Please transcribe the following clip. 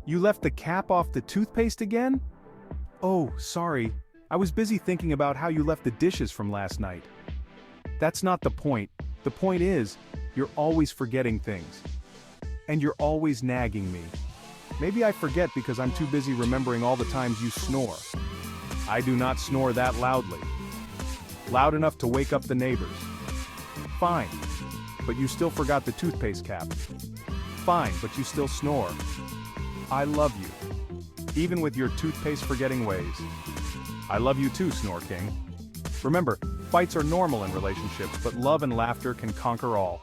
You left the cap off the toothpaste again? Oh, sorry. I was busy thinking about how you left the dishes from last night. That's not the point. The point is, you're always forgetting things. And you're always nagging me. Maybe I forget because I'm too busy remembering all the times you snore. I do not snore that loudly. Loud enough to wake up the neighbors. Fine. But you still forgot the toothpaste cap. Fine, but you still snore. I love you. Even with your toothpaste forgetting ways. I love you too, Snore King. Remember, fights are normal in relationships, but love and laughter can conquer all.